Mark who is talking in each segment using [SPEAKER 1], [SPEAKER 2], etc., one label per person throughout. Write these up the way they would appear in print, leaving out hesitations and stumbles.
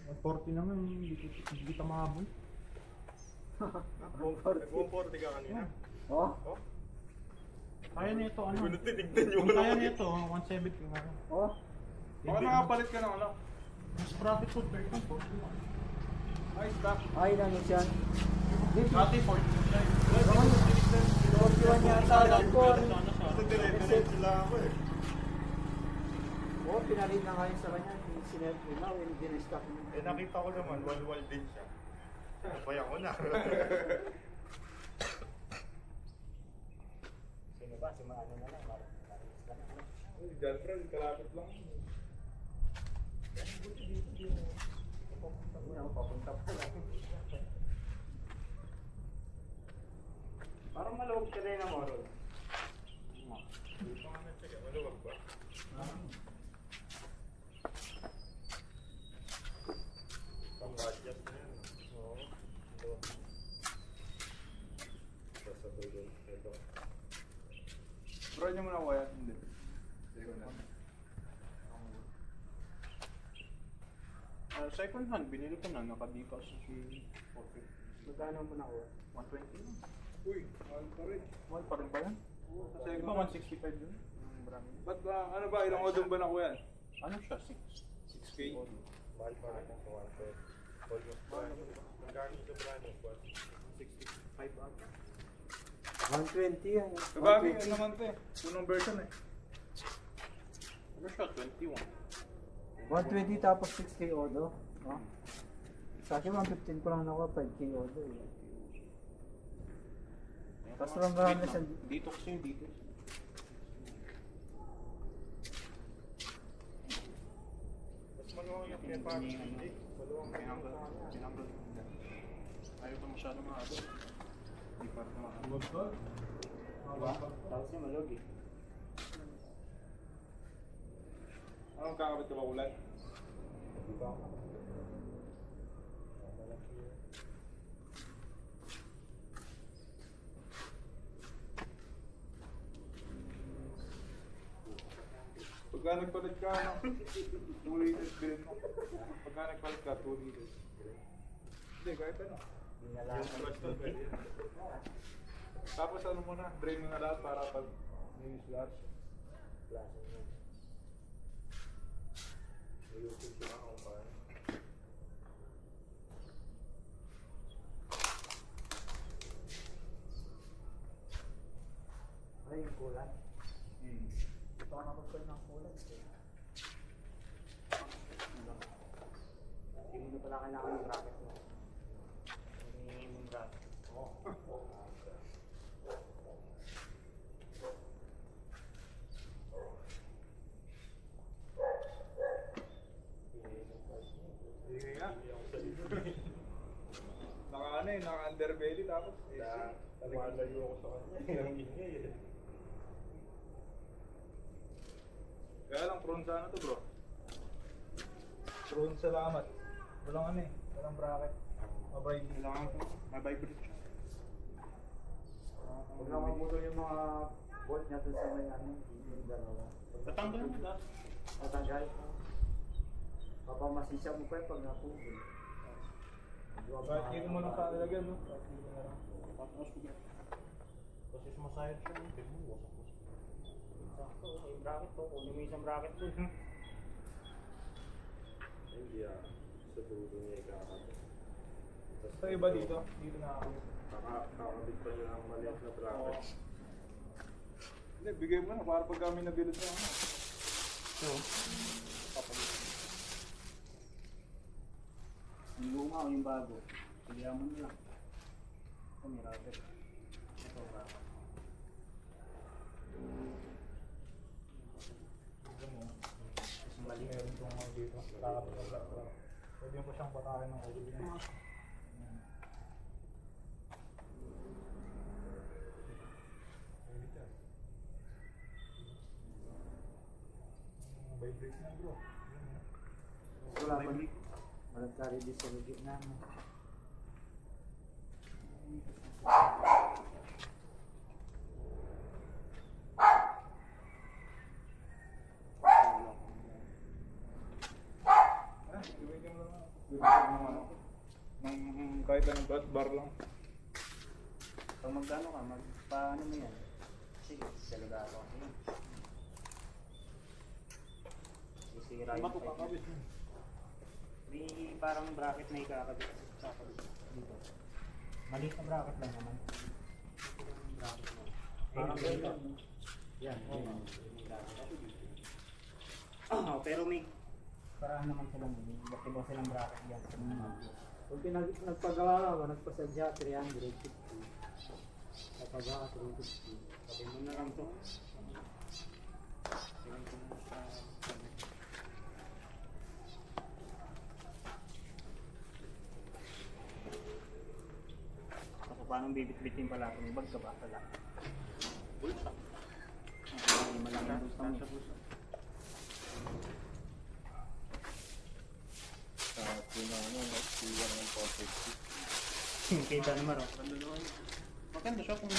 [SPEAKER 1] 140 naman, hindi kita mahabol.
[SPEAKER 2] Nag-140 ka kanina?
[SPEAKER 3] Oh?
[SPEAKER 2] Oh?
[SPEAKER 1] Kaya nito ano?
[SPEAKER 2] Hindi ko natinignan yung
[SPEAKER 1] Kaya nito, 170 nga.
[SPEAKER 3] Oh?
[SPEAKER 2] Baka nakapalit ka ng ano?
[SPEAKER 1] Mas profit po 13, 41.
[SPEAKER 2] Ay, stop.
[SPEAKER 3] Ay, namin siyan.
[SPEAKER 1] Dati 40.
[SPEAKER 3] 41 yata lang ko.
[SPEAKER 2] Sa dire-diretso sila ako eh.
[SPEAKER 3] Oh, pinarin na kayo sa kanya. Sinerve nila, when din-stop mo.
[SPEAKER 2] Eh nakita ko naman, wal-wal din siya. Napaya ko na.
[SPEAKER 3] Sino ba? Si Maano na lang.
[SPEAKER 2] Uy, girlfriend, kalapit lang.
[SPEAKER 3] Papunta pa lang. Parang malawag ka rin na moron.
[SPEAKER 2] Maluwag ba? Pang-adjust na yun. Oo. Sasabay doon. Ito. Bro, niyo muna kaya? Hindi. Hindi ko na.
[SPEAKER 1] Second hand, binili ko na, naka-decal sa si 450.
[SPEAKER 3] Magkano mo nakuha?
[SPEAKER 1] 120 lang.
[SPEAKER 2] Uy, mahal pa rin.
[SPEAKER 1] Mahal pa rin ba yan?
[SPEAKER 2] Kasi
[SPEAKER 1] Di ba 165 yun? Marami.
[SPEAKER 2] ba't ba, ano ba, ilang odong ba nakuha yan?
[SPEAKER 1] Ano siya?
[SPEAKER 2] 6K? Mahal pa rin ang 120. Almost brand new. Magkano ito brand new?
[SPEAKER 1] 65 ata.
[SPEAKER 3] 120 yan.
[SPEAKER 2] Kabagi, ano naman ito eh. Punong version eh.
[SPEAKER 1] Ano siya? 21.
[SPEAKER 3] 120 tapos 6K odo. Oh. Sa akin 115 ko lang nakuha, 5K odo. Tapos lang marami na siya.
[SPEAKER 1] Dito kasi yung dito.
[SPEAKER 2] Mas maluwang yung package. Maluwang
[SPEAKER 1] Tinanggal. Ayaw ko masyado mahaba. Hindi pa rin mahaba.
[SPEAKER 3] Diba? Tapos yung malog eh.
[SPEAKER 2] Anong kakabit ka ba ulan?
[SPEAKER 3] Diba?
[SPEAKER 2] Pagka nagpalit ka, ano? 2 liters bilhin mo. Pagka nagpalit ka, 2 liters. Hindi, kahit ano. Tapos ano mo na, drain mo na lahat para pag may slash. Ayusin siya kung paano.
[SPEAKER 3] Ay, yung kulan. Ito ka nakapagpal ng kulan. Hindi mo pala kailangan ng bracket mo. Hindi yung bracket. Oo.
[SPEAKER 2] Sige nga. Naka ano eh, naka underbelly tapos malayo ako sa kanya. Ang ingay eh. Kaya lang prone sa ano to bro? Prone sa lamat. Walang ano eh, walang bracket. Mabay
[SPEAKER 1] Kailangan ko. Mabibrate siya.
[SPEAKER 3] Huwag na mamutol yung mga bolt niya dun sa may ano, yung dalawa.
[SPEAKER 1] Tatanggal mo dati.
[SPEAKER 3] Matanggal. Papamasisya mo pa yung pag napugol.
[SPEAKER 2] Kahit hindi mo lang kakalagyan no? Kahit hindi mo na lang.
[SPEAKER 1] Tapos ko yan. Kasi sumasayad siya. Pero mo, wasak ko.
[SPEAKER 3] Sakto, yung bracket to. Kunin mo isang bracket dun.
[SPEAKER 2] Hindi ah, sa dulo niya ikakabit. Sa iba dito, dito na ako. Kakabit pa niya ang maliit na bracket. Hindi, bigay mo na para pag kami nabilad na ano.
[SPEAKER 1] So,
[SPEAKER 2] Papalit.
[SPEAKER 3] Yung luma o yung bago. Pilihan mo na lang. Ito may rubber. Ito bracket.
[SPEAKER 2] Mas mali meron itong mga dito. Kakabit ang bracket. Pwede mo siyang patakin ng ulo niya. Vibrate na bro.
[SPEAKER 3] Wala pa rin. Walang karidi sa lugit na.
[SPEAKER 2] Ah, gawin ka mo lang. Kahit anong bar lang.
[SPEAKER 3] Pag magkano ka, magpaano mo yan? Sige, talaga ako. Sisira yung pipe. May parang bracket na ikakabit sa dito. Maliit na bracket lang naman. Bracket lang. Parang yan. Pero may paraan naman silang iba silang bracket yan.
[SPEAKER 1] Kung nagpagawa ka, nagpasadya 350. Nagpagawa 350.
[SPEAKER 3] Sabi mo na lang to. Kasi paano bibit-bitin pala kung bag ka ba pala? Bulsa. Hindi malamang bulsa mo.
[SPEAKER 2] Sa pinano, nagsiyan ng perfect.
[SPEAKER 3] Kita naman oh.
[SPEAKER 1] Maganda siya kung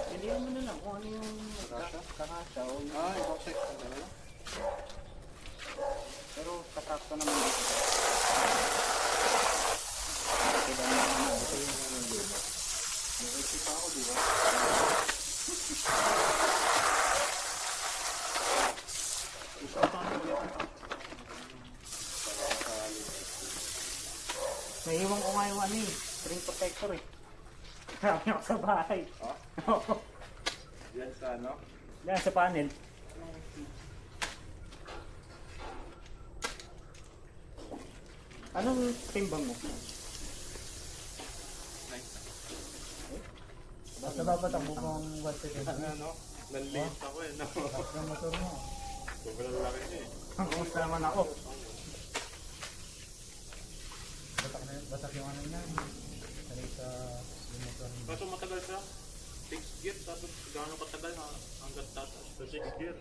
[SPEAKER 3] Pilihan mo na lang kung ano yung kakasya o yung...
[SPEAKER 1] ibang section talaga.
[SPEAKER 3] Pero katakto naman dito. Kaya naman ito yung ano dito. Nag-isip ako, di ba? Naiiwan ko nga yung ano eh, screen protector eh. Marami ako sa bahay.
[SPEAKER 2] Oh? Yan sa ano?
[SPEAKER 3] Yan sa panel. Anong timbang mo?
[SPEAKER 1] Basta dapat ang bukong 1
[SPEAKER 2] Ano? Nanliit ako eh, no?
[SPEAKER 1] yung motor mo.
[SPEAKER 2] Sobrang laki niya eh.
[SPEAKER 3] Kumusta naman ako?
[SPEAKER 1] Batak yung ano niya. Sanay sa yung motor mo.
[SPEAKER 2] Kaso matagal siya. 6 gear, tapos gaano katagal hanggang tataas sa 6 gear.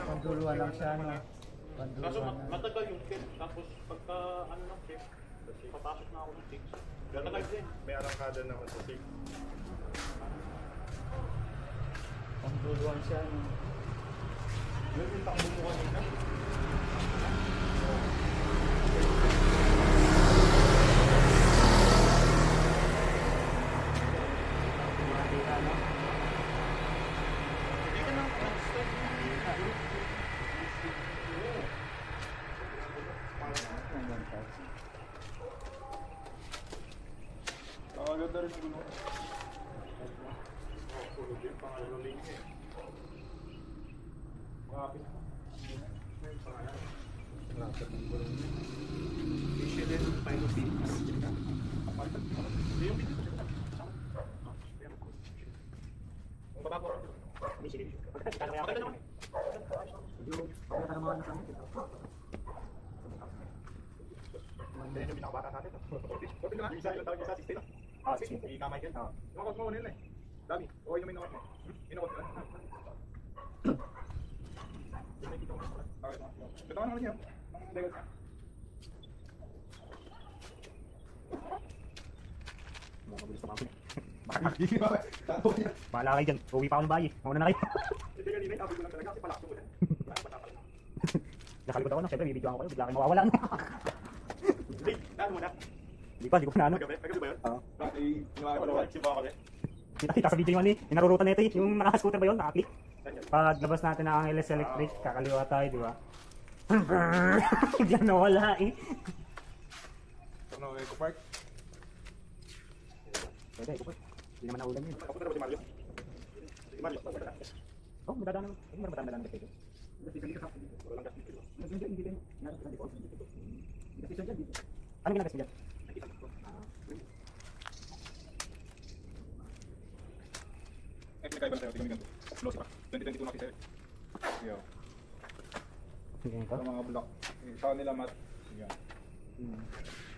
[SPEAKER 1] Panduluan lang siya, no?
[SPEAKER 2] Kaso
[SPEAKER 1] Panduluan na.
[SPEAKER 2] matagal yung 10, tapos pagka ano lang 6, papasok na ako ng 6. Matagal din. May arangkada naman sa 6.
[SPEAKER 3] Pangduluan siya. No?
[SPEAKER 2] Yun yung takbo mo kanina. Hindi ka nang start. Ganda rin yung gulong. Tulog yun, pangalan niya eh. Kapit. Lapit ng gulong niya. Michelin Pilotins. Hindi yung video. Ang baba po.
[SPEAKER 3] Michelin.
[SPEAKER 2] Maganda naman eh. Hindi yung pinakabata natin. Sabi na nga, isa yung tawag niya sa 16. Ah, 16. Hindi kamay dyan. Nakakot mo nila eh. Dami. Okay naman nakot mo. Inakot ka. Ito ka naman niya. Dagat ka.
[SPEAKER 3] Makabilis na ako. Bahala kayo dyan. Uwi pa ako ng bahay. Mauna na kayo.
[SPEAKER 2] Hindi kanina yung abot ko lang talaga kasi palakso mo yan.
[SPEAKER 3] Nakalikot ako na. Siyempre, bibidyo ako kayo. Bigla kayo mawawala na.
[SPEAKER 2] Hindi, daan mo na.
[SPEAKER 3] Hindi pa na ano.
[SPEAKER 2] Nagabi ba yun?
[SPEAKER 3] Oo.
[SPEAKER 2] Si Baka kasi.
[SPEAKER 3] Kita sa video yung ano eh. Yung narurutan na ito eh. Yung naka-scooter ba yun? Naka-click. Pag labas natin ng Angeles Electric, kakaliwa tayo, di ba? Bigla nawala eh.
[SPEAKER 2] Ano, Eco Park?
[SPEAKER 3] Pwede, ito po. Hindi naman naulan yun.
[SPEAKER 2] Kapunta na ba si Mario? Si Mario?
[SPEAKER 3] Oh, may dadaan naman. Ay, meron ba dadaan dito?
[SPEAKER 2] Wala lang kasi.
[SPEAKER 3] Hindi din. Ano ginagawa dyan?
[SPEAKER 2] Eh, pinakaiba na tayo. Tingnan mo ganito. Close pa. 2022 na kasi tayo. Yo.
[SPEAKER 3] Ganito.
[SPEAKER 2] Sa mga block. Sa kanila mat. Yan.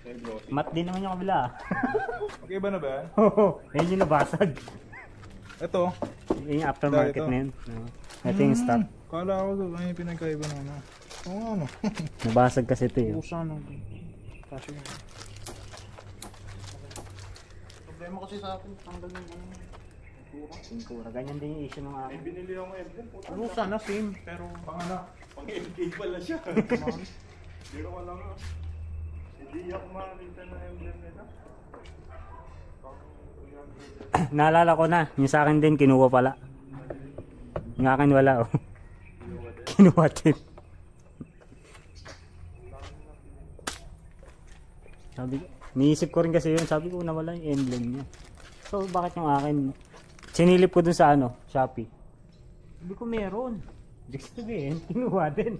[SPEAKER 2] Very glossy.
[SPEAKER 3] Mat din naman yung kabila.
[SPEAKER 2] Magkaiba na ba yan?
[SPEAKER 3] Oo, ayun yung nabasag.
[SPEAKER 2] Ito.
[SPEAKER 3] Yun yung aftermarket na yun. Ito yung stock.
[SPEAKER 2] Kala ko doon. Ano yung pinagkaiba na ano? Oo ano.
[SPEAKER 3] Nabasag kasi ito yun.
[SPEAKER 2] Pusa no. Kasi
[SPEAKER 1] Problema kasi sa akin, tanggal yung ano.
[SPEAKER 3] Pintura. Ganyan din yung issue ng
[SPEAKER 2] May
[SPEAKER 3] akin.
[SPEAKER 2] binili akong emblem. Puta,
[SPEAKER 3] Ano sana same, pero...
[SPEAKER 2] Pang MK pala siya. Hindi ko alam nga. Hindi ako makakita ng emblem nila. Pang 300.
[SPEAKER 3] Naalala ko na, yung sa akin din, kinuha pala. Yung akin wala, oh. Kinuha din. Sabi ko, niisip ko rin kasi yun, sabi ko nawala yung emblem niya. So, bakit yung akin? Sinilip ko dun sa ano, Shopee. Sabi ko meron. Ibig sabihin, kinuha din.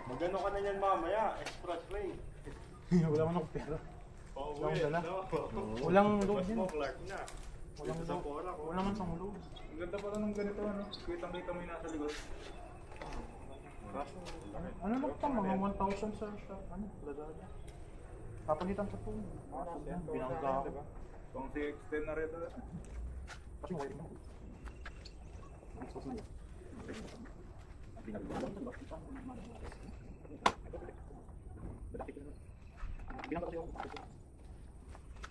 [SPEAKER 2] Magano ka na yan mamaya, express way.
[SPEAKER 1] Wala mo ng pera.
[SPEAKER 2] Pauwi,
[SPEAKER 1] dala.
[SPEAKER 2] no?
[SPEAKER 1] Walang loob
[SPEAKER 2] Mas
[SPEAKER 1] yan.
[SPEAKER 2] mo, Clark na.
[SPEAKER 1] Walang
[SPEAKER 2] Dito sa Pola,
[SPEAKER 1] Wala man sa loob.
[SPEAKER 2] Ang ganda pala ng ganito, ano? Kitang-kita mo yung nasa likod.
[SPEAKER 1] Ano lang pa, mga 1,000 sa ano, Lazada. Kapalitan sa phone. Binangga ako.
[SPEAKER 2] Pang CX-10 na rin.
[SPEAKER 1] Kasi wiring ako.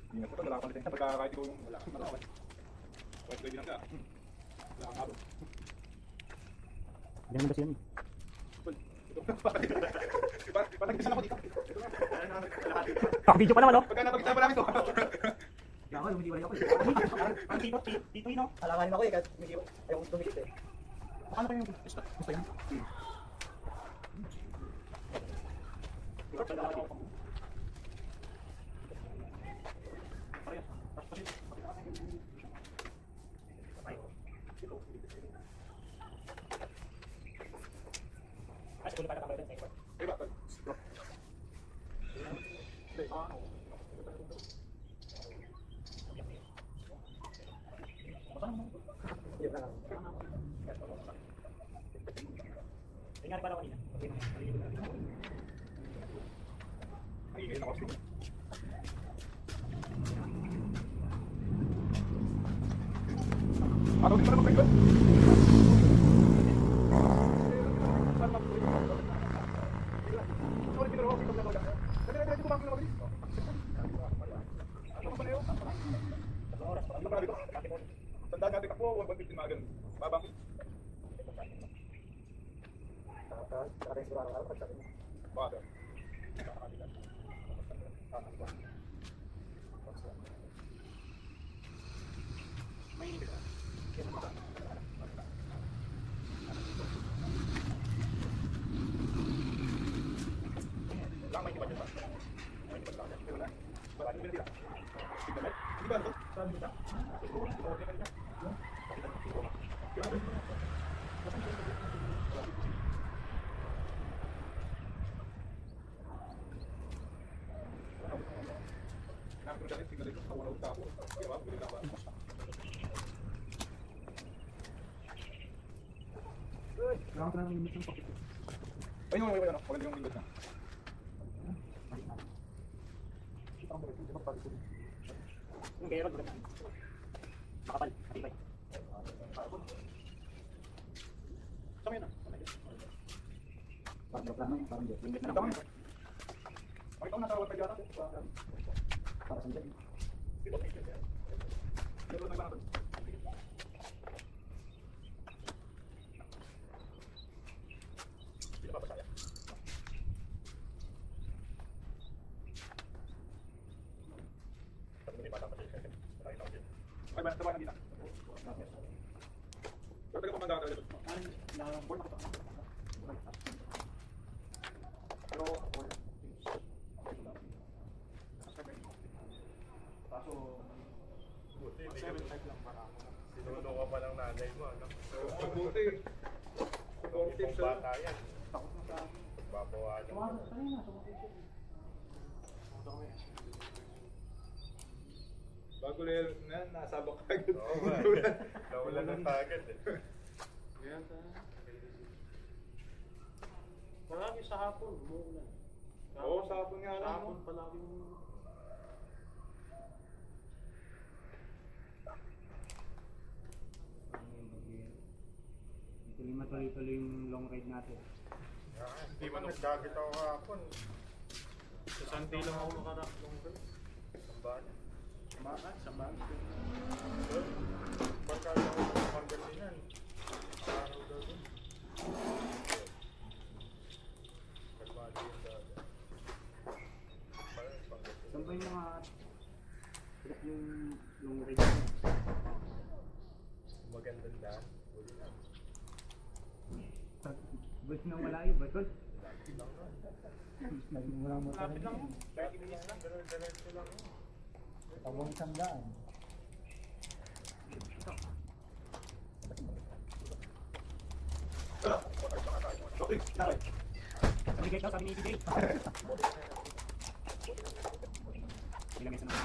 [SPEAKER 2] Hindi na ito, wala kang palitan. Pagkakakait ko yung wala kang malawat. White ko binangga. Wala kang abo.
[SPEAKER 3] Hindi naman kasi yun.
[SPEAKER 2] Ipatagdisan ako dito.
[SPEAKER 3] Video pa naman, oh.
[SPEAKER 2] Pagka napagdisan pa namin ito.
[SPEAKER 1] Ako, lumidiwalay ako.
[SPEAKER 3] Ang tito yun, oh.
[SPEAKER 1] Alakanin ako eh, kahit ayaw kong tumikit eh.
[SPEAKER 3] Paano pa yung gusto yan? Tingnan pa naman kanina.
[SPEAKER 2] Araw din pa naman kayo. Tandaan natin ako, 150 mga ganun. Babang. Bakit?
[SPEAKER 1] Kailangan ko na ng limit ng pocket.
[SPEAKER 2] Ayun yung ano, maganda yung windows na.
[SPEAKER 3] Yung kaya ron, makapal, matibay.
[SPEAKER 2] Sama yun ah.
[SPEAKER 3] Parang drop lang, parang drop. Limit na
[SPEAKER 2] Tama
[SPEAKER 3] lang.
[SPEAKER 2] yun. Ay, ikaw nasa wala pa dyan.
[SPEAKER 3] Para sa dyan.
[SPEAKER 2] Meron na ba? Ay, ba? Tabahan dito. Pero taga pamangga ka talaga. Pero, kaso, 7.5 lang para ako.
[SPEAKER 4] Sinuno ka pa ng nanay mo, ano?
[SPEAKER 2] Mabuti. Supportive
[SPEAKER 4] Kung
[SPEAKER 2] siya.
[SPEAKER 4] bata yan,
[SPEAKER 2] Takot na sa akin.
[SPEAKER 4] babawalan mo.
[SPEAKER 2] Bago lel na, nasabak ka agad.
[SPEAKER 4] Oo nga, nawala ng tagad eh.
[SPEAKER 1] Marami sa hapon, umuulan.
[SPEAKER 2] Oo, sa hapon nga
[SPEAKER 1] Sa
[SPEAKER 2] lang.
[SPEAKER 1] hapon
[SPEAKER 2] no?
[SPEAKER 1] palagi
[SPEAKER 3] Matuloy-tuloy yung long ride natin.
[SPEAKER 4] Hindi man nagdagit ako kahapon.
[SPEAKER 1] Sa Sunday lang ako nakaraklong doon.
[SPEAKER 4] Sambala.
[SPEAKER 1] Sambahan.
[SPEAKER 4] Barkada ako sa Pangasinan. Araw daw dun. Kalmado yung dati. Parang Pangasinan.
[SPEAKER 3] Saan ba yung mga yung radio?
[SPEAKER 4] Magandang daan. Uli lang.
[SPEAKER 3] Ba't nang malayo ba tol? Walang motor.
[SPEAKER 1] Lapit lang.
[SPEAKER 4] 30 minutes lang. Diretso lang.
[SPEAKER 3] Tawang sandaan. Sabi kayo, sabi ni CJ. Ilagay sa mga.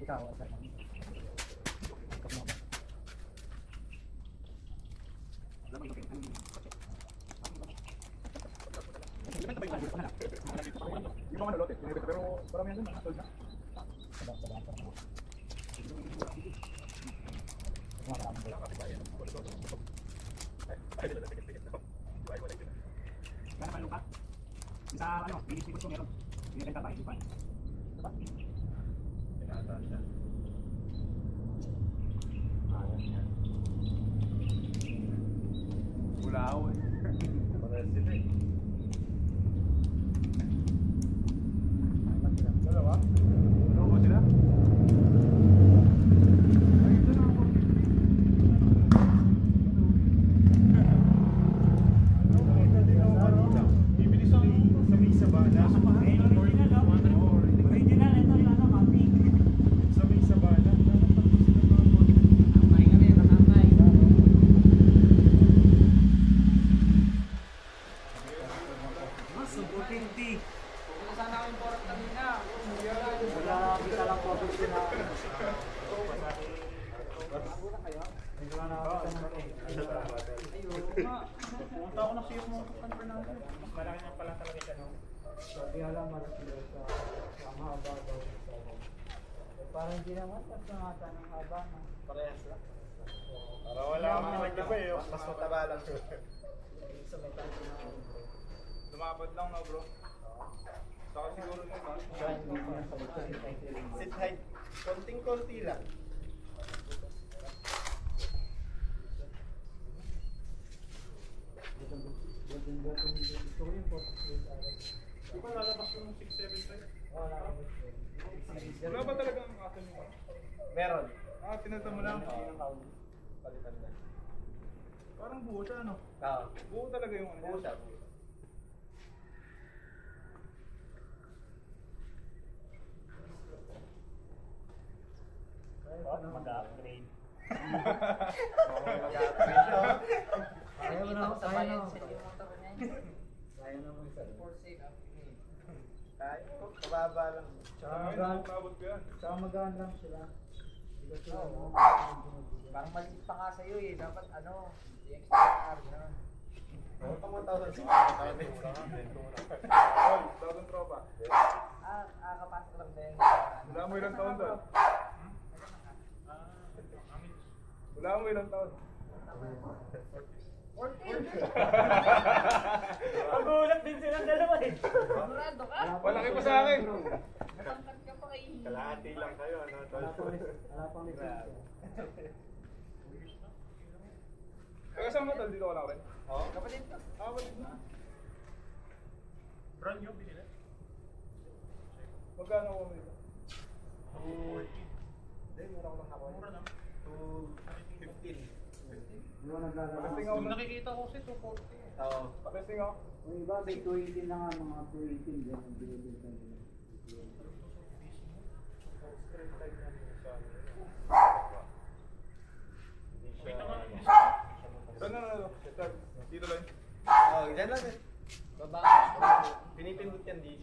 [SPEAKER 3] Ikaw, saan?
[SPEAKER 1] Yung mga nalote, pero parang yan doon, sold na.
[SPEAKER 3] Gano'n ka? Sa ano, bilis-bilis ko meron. Binibenta tayo, di ba? Diba?
[SPEAKER 4] Pinata siya.
[SPEAKER 1] Wala ako eh.
[SPEAKER 4] Parehas sila eh.
[SPEAKER 1] Dalawa? Ano ba sila? Ay, ito na ako. Bibilis ang sa may sabana.
[SPEAKER 3] Original, ito yung ano, copy.
[SPEAKER 1] Sa may sabana.
[SPEAKER 3] Tambay kami, tambay. Mas, subutin di.
[SPEAKER 5] Sana ako yung porot kanina.
[SPEAKER 3] Wala, kita lang po dito na. Hindi ko na nakakita ng
[SPEAKER 1] Pumunta ako na siya mga San Fernando.
[SPEAKER 4] Mas malaki na pala talaga siya, no?
[SPEAKER 3] Sabi nga lang, malas nila sa mahaba daw. Parang hindi naman, mas nangata ng haba na.
[SPEAKER 2] Parehas lang.
[SPEAKER 4] Para wala akong nag-iba eh.
[SPEAKER 2] Mas mataba lang.
[SPEAKER 3] Sa may tanto na.
[SPEAKER 2] Lumapad lang na bro. Saka siguro na
[SPEAKER 3] Sit
[SPEAKER 2] height. Konting-konti lang.
[SPEAKER 1] Di ba lalabas yung 675?
[SPEAKER 2] Wala ba talaga ang akin mo?
[SPEAKER 3] Meron.
[SPEAKER 2] Pinunta mo lang.
[SPEAKER 3] Palitan na.
[SPEAKER 1] Parang buo siya, no?
[SPEAKER 3] Oo.
[SPEAKER 2] Buo talaga yung ano.
[SPEAKER 3] Buo siya. Mag-upgrade. Ayaw mo na,
[SPEAKER 5] Sa
[SPEAKER 3] kaya
[SPEAKER 5] bayan
[SPEAKER 3] na.
[SPEAKER 5] sa yung motor niya.
[SPEAKER 3] Kaya na mo isa.
[SPEAKER 5] For sale,
[SPEAKER 2] Kahit mababa lang.
[SPEAKER 3] Tsaka
[SPEAKER 2] Ay,
[SPEAKER 3] magaan,
[SPEAKER 2] nakakabot ko yan.
[SPEAKER 3] tsaka magaan lang sila. Hindi ko sila
[SPEAKER 5] Oo.
[SPEAKER 3] mga
[SPEAKER 5] Parang maliit pa nga sa'yo eh. Dapat ano, DXR na.
[SPEAKER 2] Oo, pang 1,000. Tawag tropa.
[SPEAKER 5] Kapasok lang din.
[SPEAKER 2] Wala mo ilang taon doon? Wala mo ilang taon?
[SPEAKER 5] 14!
[SPEAKER 3] Magulat din silang dalawa eh.
[SPEAKER 5] Sigurado ka?
[SPEAKER 2] Malaki pa sa akin.
[SPEAKER 5] Matangkad ka pa kay...
[SPEAKER 4] Kalahati lang kayo, ano?
[SPEAKER 3] Wala pang lisensya.
[SPEAKER 2] Kaya saan mo tol? Dito ka lang rin?
[SPEAKER 5] Oo, kapatid ko.
[SPEAKER 2] Kapatid na.
[SPEAKER 1] Brand new, binili.
[SPEAKER 2] Magkano ko dito?
[SPEAKER 1] 240.
[SPEAKER 2] Hindi, mura ko lang ako.
[SPEAKER 1] Mura lang.
[SPEAKER 2] 215.
[SPEAKER 3] Di ba naglalaro?
[SPEAKER 2] Pakasting ako.
[SPEAKER 1] Yung nakikita ko kasi 240.
[SPEAKER 2] Oo. Pakasting ako.
[SPEAKER 3] Yung iba may 280 na nga, mga 218 din ang binibenta nila.
[SPEAKER 2] Saan na ano? Dito lang.
[SPEAKER 6] Oh, dyan lang.
[SPEAKER 5] Baba.
[SPEAKER 6] Pinipindot yan di.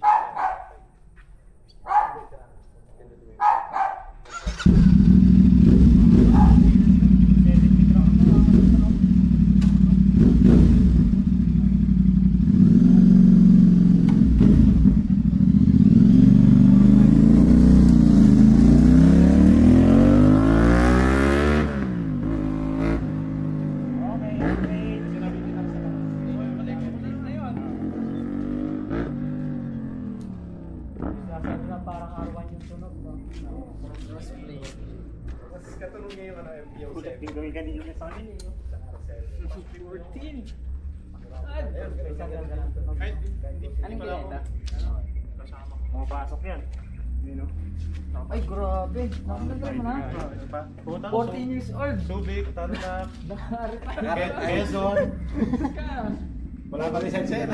[SPEAKER 5] tunog mo. Crossplay.
[SPEAKER 6] Mas katulong niya yung ano, MPO
[SPEAKER 3] Kulit
[SPEAKER 6] 7.
[SPEAKER 3] din gawin kanina sa akin eh.
[SPEAKER 6] Sa RSL.
[SPEAKER 5] 14.
[SPEAKER 6] Ayun,
[SPEAKER 5] Isang ganda ng tunog.
[SPEAKER 1] Ay,
[SPEAKER 5] Anong gineta?
[SPEAKER 1] kasama ko.
[SPEAKER 3] Pumapasok yan. Yun o.
[SPEAKER 5] Ay, grabe. Nakaganda mo na.
[SPEAKER 1] Ano pa?
[SPEAKER 5] 14 years old.
[SPEAKER 1] Subic, Tarlac,
[SPEAKER 5] Dari pa.
[SPEAKER 1] Quezon.
[SPEAKER 5] Ka.
[SPEAKER 6] Wala pa lisensya yan.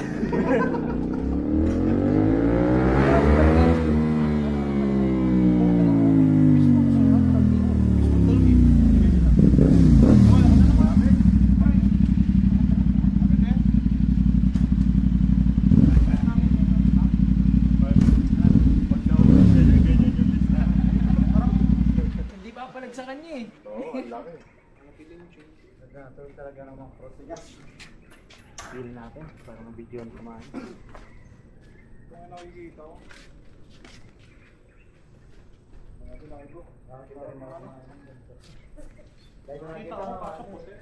[SPEAKER 5] Hindi pa palag sa kanya eh.
[SPEAKER 6] Oo, ang laki.
[SPEAKER 5] Nagkatuloy talaga ng mga cross.
[SPEAKER 3] Feel natin para mabidyoan kumain.
[SPEAKER 2] Kaya nakikita ko. Nakita ko pasok ko siya.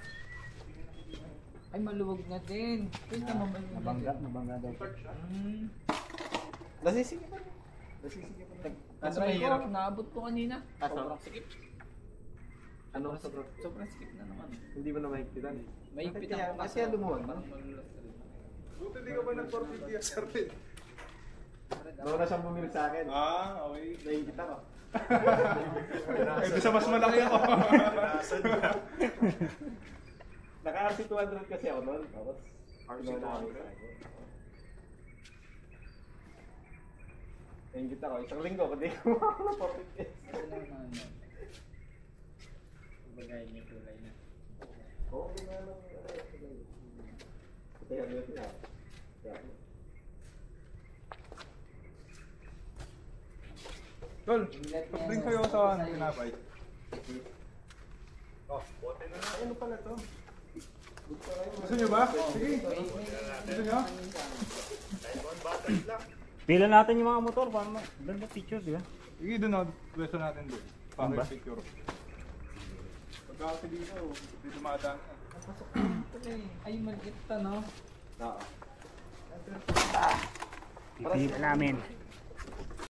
[SPEAKER 5] Ay, maluwag na din. Wait naman ba yung
[SPEAKER 3] Nabangga daw.
[SPEAKER 6] Nasisingip pa. Nasisingip pa.
[SPEAKER 5] Kaso mahirap. Naabot ko kanina.
[SPEAKER 6] Sobrang sikip. Ano?
[SPEAKER 5] Sobrang skip na naman.
[SPEAKER 6] Hindi mo na mahigpitan.
[SPEAKER 5] Mahigpit
[SPEAKER 6] Bakit
[SPEAKER 5] ako
[SPEAKER 6] kaya? Kasi yan lumuwag.
[SPEAKER 5] Parang malulas ka rin.
[SPEAKER 2] Buti di ka pa nag-450 SR rin.
[SPEAKER 6] Bago na siyang bumili sa akin.
[SPEAKER 2] Okay.
[SPEAKER 6] Nahingkit ako.
[SPEAKER 2] Eh, di sa mas malaki ako.
[SPEAKER 6] Naka-RC 200 kasi ako noon. Tapos, RC 200. Nahingkit ako. Isang linggo, pati kumakas ng 450.
[SPEAKER 5] Bagay niya kulay na.
[SPEAKER 6] Oo, ginawa lang. Kaya ano siya?
[SPEAKER 2] Tol, pag-drink kayo sa tinapay.
[SPEAKER 6] Oh, bote na lang. Ano pala to?
[SPEAKER 2] Gusto nyo ba? Sige. Gusto nyo?
[SPEAKER 3] Pila natin yung mga motor para maganda picture, di ba?
[SPEAKER 2] Sige, doon na. Pwesto natin doon.
[SPEAKER 3] Ano ba?
[SPEAKER 2] Para picture. Pagka kasi dito, di dumadaan ka.
[SPEAKER 5] Ay, maliit ta, no?
[SPEAKER 6] Oo.
[SPEAKER 3] Titipan namin.